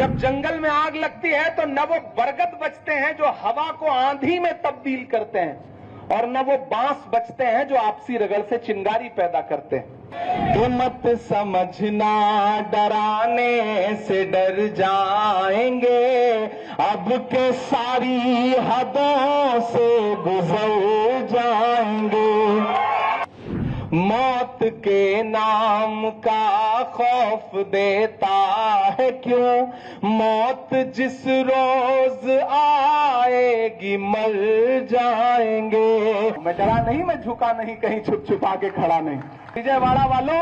जब जंगल में आग लगती है तो न वो बरगद बचते हैं जो हवा को आंधी में तब्दील करते हैं, और न वो बांस बचते हैं जो आपसी रगड़ से चिंगारी पैदा करते हैं। तो मत समझना डराने से डर जाएंगे, अब के सारी हदों से गुजर जाएंगे। मौत के नाम का खौफ देता है क्यों, मौत जिस रोज आएगी मर जाएंगे। मैं डरा नहीं, मैं झुका नहीं, कहीं छुप छुपा के खड़ा नहीं। विजयवाड़ा वालों,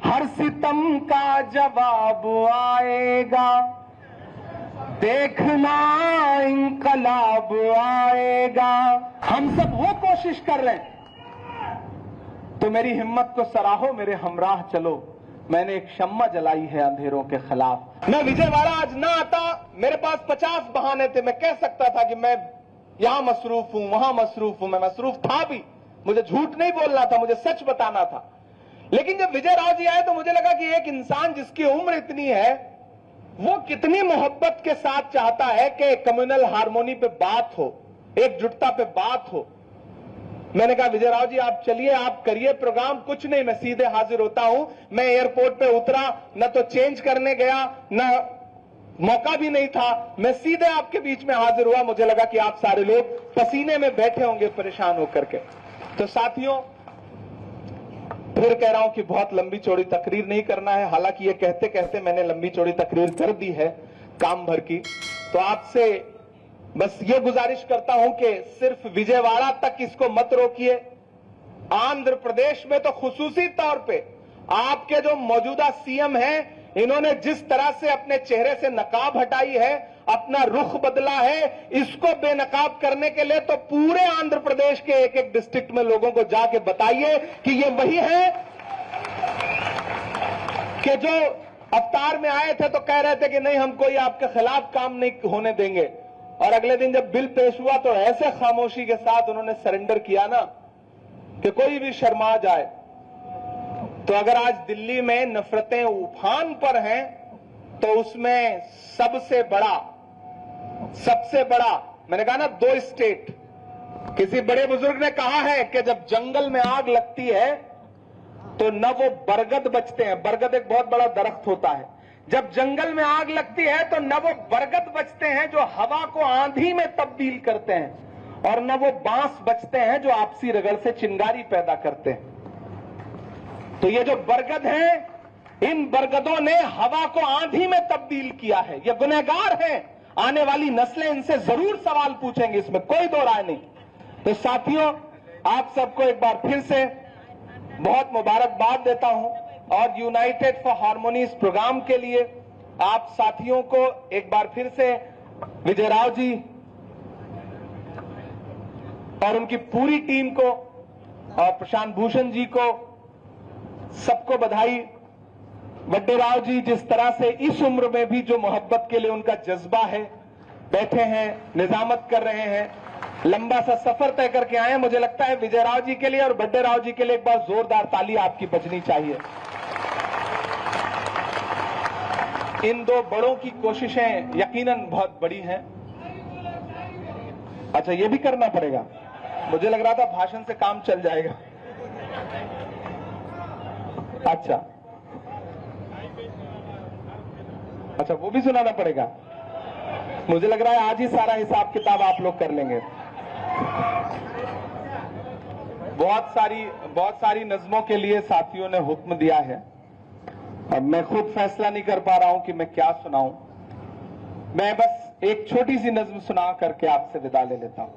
हर सितम का जवाब आएगा, देखना इंकलाब आएगा। हम सब वो कोशिश कर रहे हैं, तो मेरी हिम्मत को सराहो, मेरे हमराह चलो। मैंने एक शम्मा जलाई है अंधेरों के खिलाफ। मैं विजयवाड़ा आज ना आता, मेरे पास 50 बहाने थे। मैं कह सकता था कि मैं यहां मसरूफ हूं, वहां मसरूफ हूं। मैं मसरूफ था भी, मुझे झूठ नहीं बोलना था, मुझे सच बताना था। लेकिन जब विजय राव जी आए तो मुझे लगा कि एक इंसान जिसकी उम्र इतनी है, वो कितनी मोहब्बत के साथ चाहता है कि कम्युनल हार्मोनी पे बात हो, एकजुटता पे बात हो। मैंने कहा विजय राव जी आप चलिए, आप करिए प्रोग्राम। कुछ नहीं, मैं सीधे हाजिर होता हूं। मैं एयरपोर्ट पे उतरा, न तो चेंज करने गया, न मौका भी नहीं था। मैं सीधे आपके बीच में हाजिर हुआ। मुझे लगा कि आप सारे लोग पसीने में बैठे होंगे परेशान होकर के। तो साथियों, फिर कह रहा हूं कि बहुत लंबी चौड़ी तकरीर नहीं करना है। हालांकि ये कहते कहते मैंने लंबी चौड़ी तकरीर कर दी है काम भर की। तो आपसे बस ये गुजारिश करता हूं कि सिर्फ विजयवाड़ा तक इसको मत रोकिए। आंध्र प्रदेश में तो खुसूसी तौर पे आपके जो मौजूदा सीएम हैं, इन्होंने जिस तरह से अपने चेहरे से नकाब हटाई है, अपना रुख बदला है, इसको बेनकाब करने के लिए तो पूरे आंध्र प्रदेश के एक एक डिस्ट्रिक्ट में लोगों को जाके बताइए कि ये वही है कि जो अवतार में आए थे तो कह रहे थे कि नहीं, हम कोई आपके खिलाफ काम नहीं होने देंगे, और अगले दिन जब बिल पेश हुआ तो ऐसे खामोशी के साथ उन्होंने सरेंडर किया ना कि कोई भी शर्मा जाए। तो अगर आज दिल्ली में नफरतें उफान पर हैं, तो उसमें सबसे बड़ा मैंने कहा ना, 2 स्टेट। किसी बड़े बुजुर्ग ने कहा है कि जब जंगल में आग लगती है तो न वो बरगद बचते हैं। बरगद एक बहुत बड़ा दरख्त होता है। जब जंगल में आग लगती है तो न वो बरगद बचते हैं जो हवा को आंधी में तब्दील करते हैं, और न वो बांस बचते हैं जो आपसी रगड़ से चिंगारी पैदा करते हैं। तो ये जो बरगद हैं, इन बरगदों ने हवा को आंधी में तब्दील किया है। ये गुनहगार हैं। आने वाली नस्लें इनसे जरूर सवाल पूछेंगी, इसमें कोई दो राय नहीं। तो साथियों, आप सबको एक बार फिर से बहुत मुबारकबाद देता हूं, और यूनाइटेड फॉर हार्मोनी इस प्रोग्राम के लिए आप साथियों को एक बार फिर से विजय राव जी और उनकी पूरी टीम को और प्रशांत भूषण जी को सबको बधाई। वड्डे राव जी जिस तरह से इस उम्र में भी जो मोहब्बत के लिए उनका जज्बा है, बैठे हैं, निजामत कर रहे हैं, लंबा सा सफर तय करके आए हैं। मुझे लगता है विजय राव जी के लिए और वड्डे राव जी के लिए एक बार जोरदार ताली आपकी बजनी चाहिए। इन 2 बड़ों की कोशिशें यकीनन बहुत बड़ी हैं। अच्छा, ये भी करना पड़ेगा। मुझे लग रहा था भाषण से काम चल जाएगा। अच्छा, वो भी सुनाना पड़ेगा। मुझे लग रहा है आज ही सारा हिसाब किताब आप लोग कर लेंगे। बहुत सारी नज़्मों के लिए साथियों ने हुक्म दिया है। अब मैं खुद फैसला नहीं कर पा रहा हूं कि मैं क्या सुनाऊं। मैं बस एक छोटी सी नज़्म सुना करके आपसे विदा ले लेता हूं।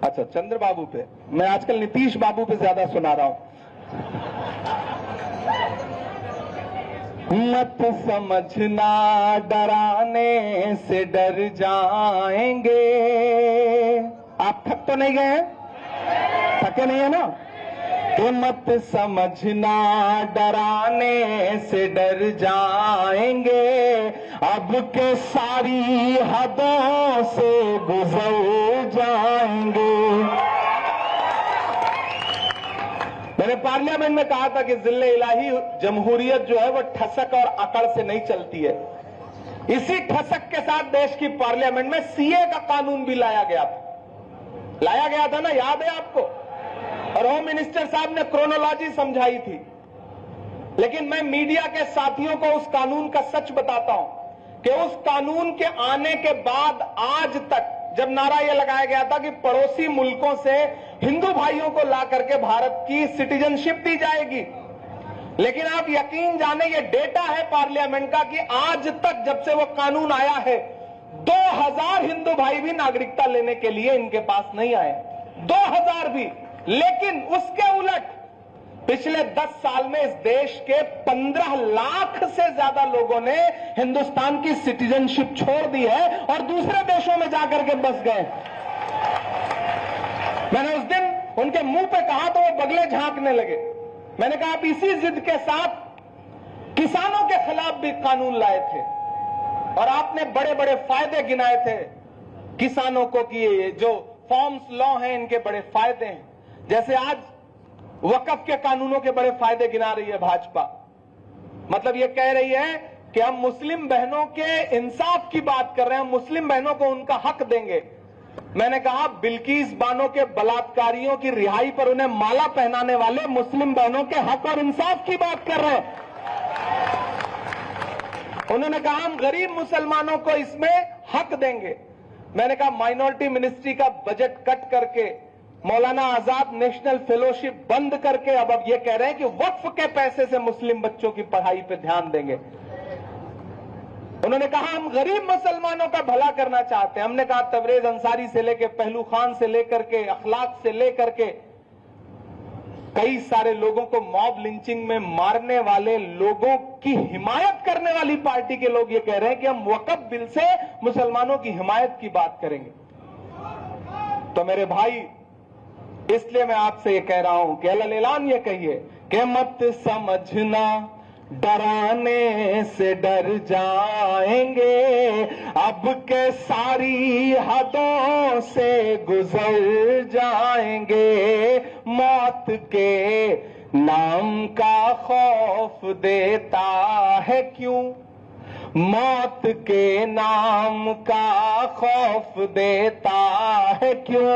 अच्छा, चंद्र बाबू पे, मैं आजकल नीतीश बाबू पे ज्यादा सुना रहा हूं। मत समझना डराने से डर जाएंगे। आप थक तो नहीं गए हैं? थके नहीं है ना? तो मत समझना डराने से डर जाएंगे, अब के सारी हदों से गुजर जाएंगे। मैंने पार्लियामेंट में कहा था कि जिल्ले इलाही जमहूरियत जो है वो ठसक और अकड़ से नहीं चलती है। इसी ठसक के साथ देश की पार्लियामेंट में सीए का कानून भी लाया गया था ना, याद है आपको? और होम मिनिस्टर साहब ने क्रोनोलॉजी समझाई थी। लेकिन मैं मीडिया के साथियों को उस कानून का सच बताता हूं कि उस कानून के आने के बाद आज तक, जब नारा यह लगाया गया था कि पड़ोसी मुल्कों से हिंदू भाइयों को ला करके भारत की सिटीजनशिप दी जाएगी, लेकिन आप यकीन जाने ये डेटा है पार्लियामेंट का कि आज तक जब से वो कानून आया है 2000 हिंदू भाई भी नागरिकता लेने के लिए इनके पास नहीं आए, 2000 भी। लेकिन उसके उलट पिछले 10 साल में इस देश के 15 लाख से ज्यादा लोगों ने हिंदुस्तान की सिटीजनशिप छोड़ दी है और दूसरे देशों में जाकर के बस गए। मैंने उस दिन उनके मुंह पे कहा तो वो बगले झांकने लगे। मैंने कहा आप इसी जिद के साथ किसानों के खिलाफ भी कानून लाए थे और आपने बड़े बड़े फायदे गिनाए थे किसानों को कि ये जो फॉर्म्स लॉ हैं इनके बड़े फायदे हैं। जैसे आज वक्फ के कानूनों के बड़े फायदे गिना रही है भाजपा, मतलब ये कह रही है कि हम मुस्लिम बहनों के इंसाफ की बात कर रहे हैं, हम मुस्लिम बहनों को उनका हक देंगे। मैंने कहा बिल्किस बानो के बलात्कारियों की रिहाई पर उन्हें माला पहनाने वाले मुस्लिम बहनों के हक और इंसाफ की बात कर रहे हैं। उन्होंने कहा हम गरीब मुसलमानों को इसमें हक देंगे। मैंने कहा माइनॉरिटी मिनिस्ट्री का बजट कट करके, मौलाना आजाद नेशनल फेलोशिप बंद करके अब ये कह रहे हैं कि वक्फ के पैसे से मुस्लिम बच्चों की पढ़ाई पे ध्यान देंगे। उन्होंने कहा हम गरीब मुसलमानों का भला करना चाहते हैं। हमने कहा तबरेज अंसारी से लेकर, पहलू खान से लेकर के, अखलाक से लेकर के कई सारे लोगों को मॉब लिंचिंग में मारने वाले लोगों की हिमायत करने वाली पार्टी के लोग ये कह रहे हैं कि हम वक्फ बिल से मुसलमानों की हिमायत की बात करेंगे। तो मेरे भाई, इसलिए मैं आपसे ये कह रहा हूं कि अल्लाह ऐलान ये कहिए कि मत समझना डराने से डर जाएंगे, अब के सारी हदों से गुजर जाएंगे, मौत के नाम का खौफ देता है क्यों, मौत के नाम का खौफ देता है क्यों,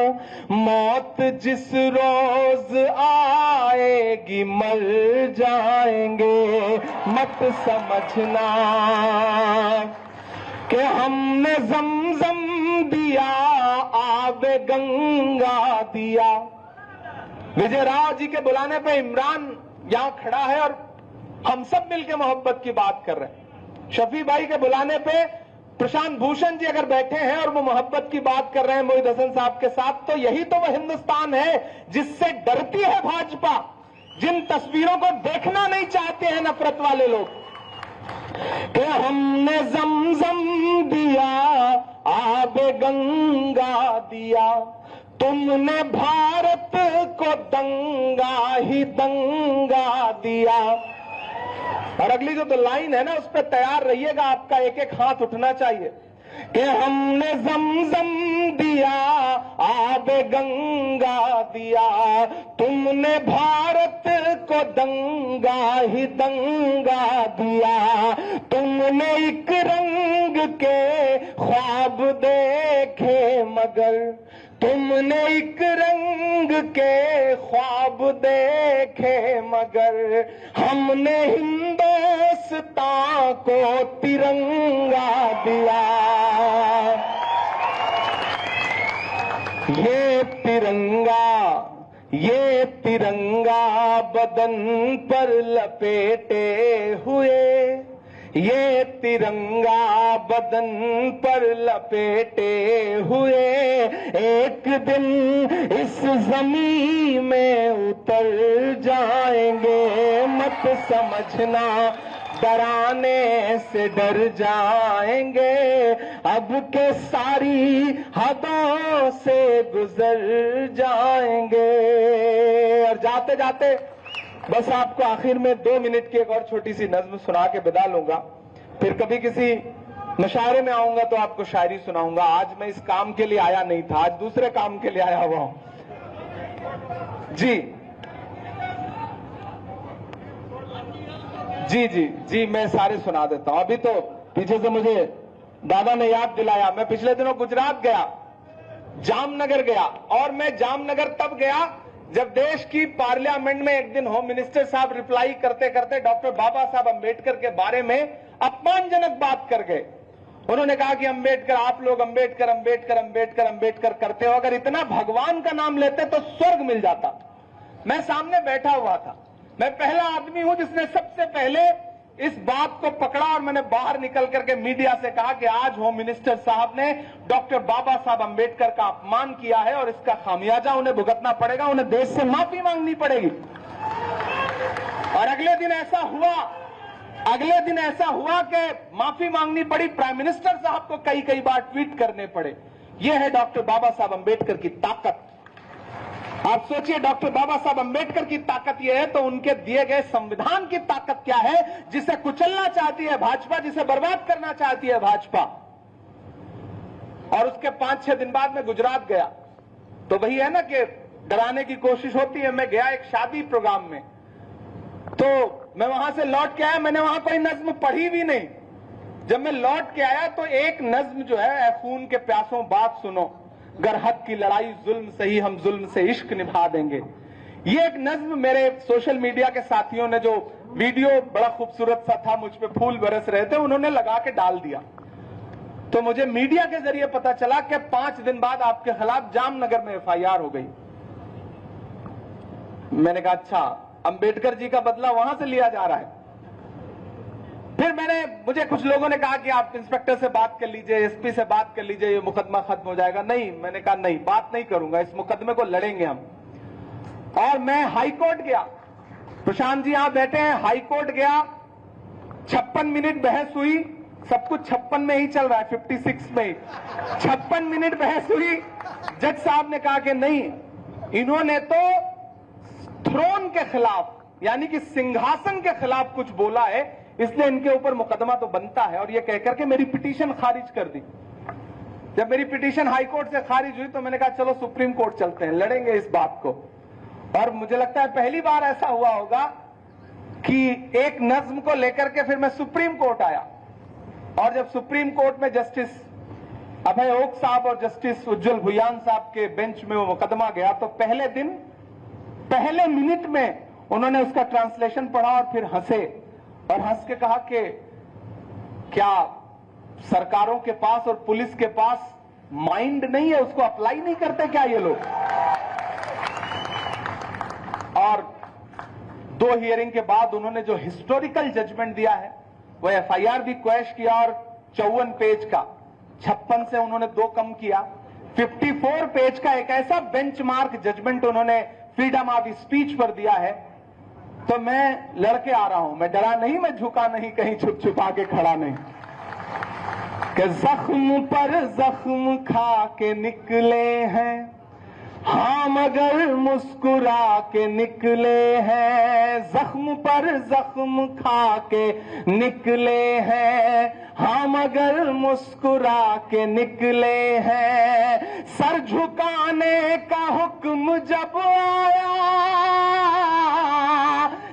मौत जिस रोज आएगी मर जाएंगे, मत समझना कि हमने ज़मज़म दिया आबे गंगा दिया। विजय राव जी के बुलाने पे इमरान यहां खड़ा है और हम सब मिलकर मोहब्बत की बात कर रहे हैं। शफी भाई के बुलाने पे प्रशांत भूषण जी अगर बैठे हैं और वो मोहब्बत की बात कर रहे हैं मोहित हसन साहब के साथ, तो यही तो वो हिंदुस्तान है जिससे डरती है भाजपा, जिन तस्वीरों को देखना नहीं चाहते हैं नफरत वाले लोग। कि हमने ज़मज़म दिया आबे गंगा दिया, तुमने भारत को दंगा ही दंगा दिया। और अगली जो तो लाइन है ना, उस पर तैयार रहिएगा, आपका एक एक हाथ उठना चाहिए कि हमने ज़मज़म दिया आबे गंगा दिया, तुमने भारत को दंगा ही दंगा दिया, तुमने एक रंग के ख्वाब देखे मगर, तुमने एक रंग के ख्वाब देखे मगर, हमने हिंदुस्तान को तिरंगा दिया। ये तिरंगा बदन पर लपेटे हुए, ये तिरंगा बदन पर लपेटे हुए, एक दिन इस ज़मीन में उतर जाएंगे, मत समझना डराने से डर जाएंगे, अब के सारी हदों से गुजर जाएंगे। और जाते जाते बस आपको आखिर में 2 मिनट की एक और छोटी सी नज्म सुना के विदा लूंगा, फिर कभी किसी मुशायरे में आऊंगा तो आपको शायरी सुनाऊंगा। आज मैं इस काम के लिए आया नहीं था, आज दूसरे काम के लिए आया हुआ हूं जी। जी जी जी, मैं सारे सुना देता हूं। अभी तो पीछे से मुझे दादा ने याद दिलाया, मैं पिछले दिनों गुजरात गया, जामनगर गया, और मैं जामनगर तब गया जब देश की पार्लियामेंट में एक दिन होम मिनिस्टर साहब रिप्लाई करते करते डॉक्टर बाबा साहब अंबेडकर के बारे में अपमानजनक बात कर गए। उन्होंने कहा कि अंबेडकर, आप लोग अंबेडकर अंबेडकर अंबेडकर अंबेडकर करते हो, अगर इतना भगवान का नाम लेते तो स्वर्ग मिल जाता। मैं सामने बैठा हुआ था, मैं पहला आदमी हूं जिसने सबसे पहले इस बात को पकड़ा, और मैंने बाहर निकल करके मीडिया से कहा कि आज होम मिनिस्टर साहब ने डॉक्टर बाबा साहब अंबेडकर का अपमान किया है और इसका खामियाजा उन्हें भुगतना पड़ेगा, उन्हें देश से माफी मांगनी पड़ेगी। और अगले दिन ऐसा हुआ कि माफी मांगनी पड़ी, प्राइम मिनिस्टर साहब को कई कई बार ट्वीट करने पड़े। यह है डॉक्टर बाबा साहब अंबेडकर की ताकत। आप सोचिए, डॉक्टर बाबा साहब अंबेडकर की ताकत यह है, तो उनके दिए गए संविधान की ताकत क्या है, जिसे कुचलना चाहती है भाजपा, जिसे बर्बाद करना चाहती है भाजपा। और उसके 5-6 दिन बाद मैं गुजरात गया, तो वही है ना कि डराने की कोशिश होती है। मैं गया एक शादी प्रोग्राम में, तो मैं वहां से लौट के आया, मैंने वहां कोई नज्म पढ़ी भी नहीं। जब मैं लौट के आया तो एक नज्म जो है, खून के प्यासों बात सुनो, गर हक की लड़ाई जुल्म सही, हम जुल्म से इश्क निभा देंगे। ये एक नज्म मेरे सोशल मीडिया के साथियों ने, जो वीडियो बड़ा खूबसूरत सा था, मुझ पे फूल बरस रहे थे, उन्होंने लगा के डाल दिया। तो मुझे मीडिया के जरिए पता चला कि 5 दिन बाद आपके खिलाफ जामनगर में FIR हो गई। मैंने कहा अच्छा, अंबेडकर जी का बदला वहां से लिया जा रहा है। फिर मुझे कुछ लोगों ने कहा कि आप इंस्पेक्टर से बात कर लीजिए, SP से बात कर लीजिए, ये मुकदमा खत्म हो जाएगा। नहीं, मैंने कहा नहीं, बात नहीं करूंगा, इस मुकदमे को लड़ेंगे हम। और मैं हाई कोर्ट गया, प्रशांत जी यहां बैठे हैं, हाई कोर्ट गया, 56 मिनट बहस हुई, सब कुछ 56 में ही चल रहा है, 56 में ही 56 मिनट बहस हुई। जज साहब ने कहा कि नहीं, इन्होंने तो थ्रोन के खिलाफ, यानी कि सिंहासन के खिलाफ कुछ बोला है, इसलिए इनके ऊपर मुकदमा तो बनता है। और ये कहकर के मेरी पिटीशन खारिज कर दी। जब मेरी पिटीशन हाई कोर्ट से खारिज हुई तो मैंने कहा चलो सुप्रीम कोर्ट चलते हैं, लड़ेंगे इस बात को। और मुझे लगता है पहली बार ऐसा हुआ होगा कि एक नज्म को लेकर के फिर मैं सुप्रीम कोर्ट आया। और जब सुप्रीम कोर्ट में जस्टिस अभय ओक साहब और जस्टिस उज्जवल भुयान साहब के बेंच में वो मुकदमा गया, तो पहले दिन, पहले मिनट में उन्होंने उसका ट्रांसलेशन पढ़ा और फिर हंसे, और हंस के कहा कि क्या सरकारों के पास और पुलिस के पास माइंड नहीं है, उसको अप्लाई नहीं करते क्या ये लोग। और 2 हियरिंग के बाद उन्होंने जो हिस्टोरिकल जजमेंट दिया है, वो FIR भी क्वैश किया, और 54 पेज का 56 से उन्होंने 2 कम किया, 54 पेज का एक ऐसा बेंचमार्क जजमेंट उन्होंने फ्रीडम ऑफ स्पीच पर दिया है। तो मैं लड़के आ रहा हूं, मैं डरा नहीं, मैं झुका नहीं, कहीं छुप छुपा के खड़ा नहीं, कि जख्म पर जख्म खा के निकले हैं हाँ, मगर मुस्कुरा के निकले हैं। जख्म पर जख्म खा के निकले हैं हाँ, मगर मुस्कुरा के निकले हैं। सर झुकाने का हुक्म जब आया,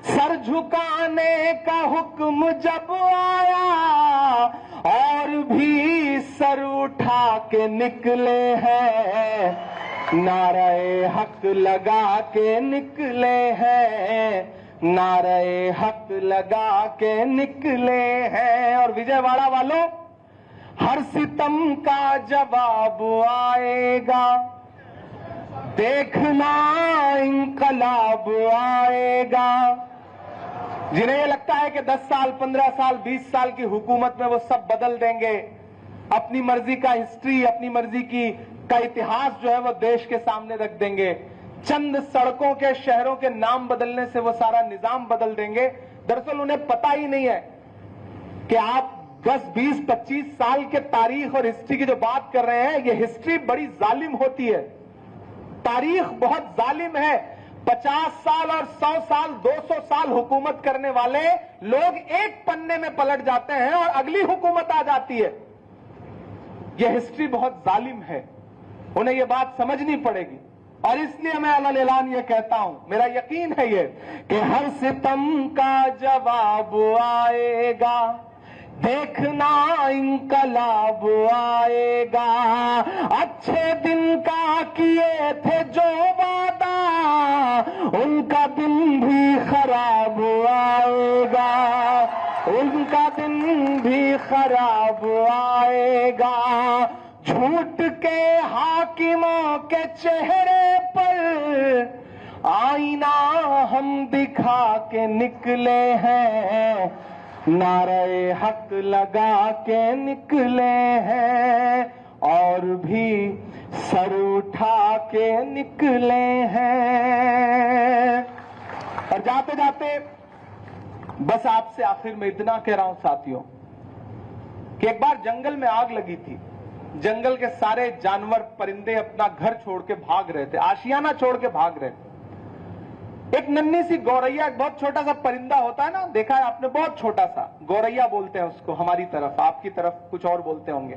सर झुकाने का हुक्म जब आया, और भी सर उठा के निकले हैं। नारे हक लगा के निकले हैं, नारे हक लगा के निकले हैं। और विजयवाड़ा वालों, हर सितम का जवाब आएगा, देखना इंकलाब आएगा। जिन्हें ये लगता है कि 10 साल, 15 साल, 20 साल की हुकूमत में वो सब बदल देंगे, अपनी मर्जी का हिस्ट्री, अपनी मर्जी का इतिहास जो है वो देश के सामने रख देंगे, चंद सड़कों के, शहरों के नाम बदलने से वो सारा निजाम बदल देंगे। दरअसल उन्हें पता ही नहीं है कि आप 10, 20, 25 साल के तारीख और हिस्ट्री की जो बात कर रहे हैं, ये हिस्ट्री बड़ी जालिम होती है, तारीख बहुत जालिम है। 50 साल और 100 साल, 200 साल हुकूमत करने वाले लोग एक पन्ने में पलट जाते हैं और अगली हुकूमत आ जाती है। यह हिस्ट्री बहुत जालिम है, उन्हें यह बात समझनी पड़ेगी। और इसलिए मैं अलल ऐलान ये कहता हूं, मेरा यकीन है ये कि हर सितम का जवाब आएगा, देखना इंकलाब आएगा। अच्छे दिन का किए थे जो वादा, उनका दिन भी खराब आएगा, उनका दिन भी खराब आएगा। झूठ के हाकिमों के चेहरे पर आईना हम दिखा के निकले हैं, नारे हक लगा के निकले हैं, और भी सर उठा के निकले हैं। और जाते जाते बस आपसे आखिर में इतना कह रहा हूं साथियों कि एक बार जंगल में आग लगी थी। जंगल के सारे जानवर परिंदे अपना घर छोड़ के भाग रहे थे, आशियाना छोड़ के भाग रहे थे। एक नन्ही सी गौरैया, एक बहुत छोटा सा परिंदा होता है ना, देखा है आपने, बहुत छोटा सा, गौरैया बोलते हैं उसको हमारी तरफ, आपकी तरफ कुछ और बोलते होंगे।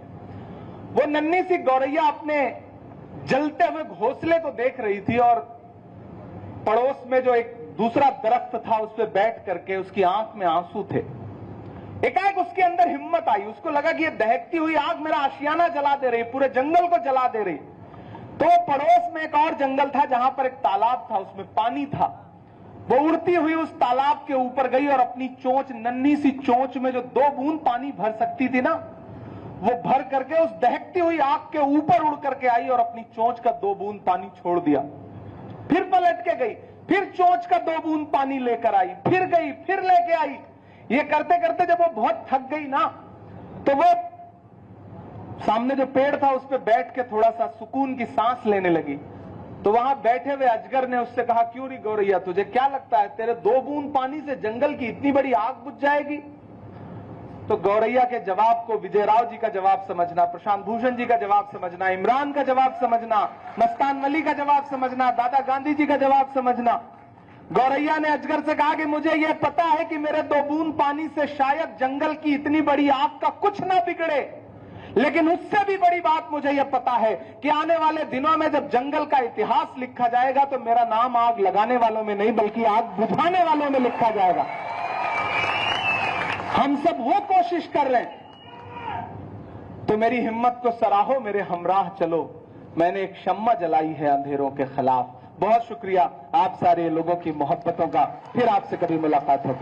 वो नन्ही सी गौरैया अपने जलते हुए घोंसले को देख रही थी और पड़ोस में जो एक दूसरा दरख्त था उस पर बैठ करके उसकी आंख में आंसू थे। एकाएक उसके अंदर हिम्मत आई, उसको लगा कि ये दहकती हुई आग मेरा आशियाना जला दे रही, पूरे जंगल को जला दे रही। तो पड़ोस में एक और जंगल था जहां पर एक तालाब था, उसमें पानी था। वो उड़ती हुई उस तालाब के ऊपर गई और अपनी चोंच, नन्ही सी चोंच में जो 2 बूंद पानी भर सकती थी ना, वो भर करके उस दहकती हुई आग के ऊपर उड़ करके आई और अपनी चोंच का 2 बूंद पानी छोड़ दिया। फिर पलट के गई, फिर चोंच का 2 बूंद पानी लेकर आई, फिर गई, फिर लेके आई। ये करते करते जब वो बहुत थक गई ना, तो वो सामने जो पेड़ था उस पर बैठ के थोड़ा सा सुकून की सांस लेने लगी। तो वहां बैठे हुए अजगर ने उससे कहा, क्यों री गौरैया, तुझे क्या लगता है तेरे 2 बूंद पानी से जंगल की इतनी बड़ी आग बुझ जाएगी? तो गौरैया के जवाब को विजयराव जी का जवाब समझना, प्रशांत भूषण जी का जवाब समझना, इमरान का जवाब समझना, मस्तान वली का जवाब समझना, दादा गांधी जी का जवाब समझना। गौरैया ने अजगर से कहा कि मुझे यह पता है कि मेरे 2 बूंद पानी से शायद जंगल की इतनी बड़ी आग का कुछ ना बिगड़े, लेकिन उससे भी बड़ी बात मुझे यह पता है कि आने वाले दिनों में जब जंगल का इतिहास लिखा जाएगा तो मेरा नाम आग लगाने वालों में नहीं बल्कि आग बुझाने वालों में लिखा जाएगा। हम सब वो कोशिश कर रहे हैं, तो मेरी हिम्मत को सराहो, मेरे हमराह चलो, मैंने एक शम्मा जलाई है अंधेरों के खिलाफ। बहुत शुक्रिया आप सारे लोगों की मोहब्बतों का। फिर आपसे कभी मुलाकात होगी।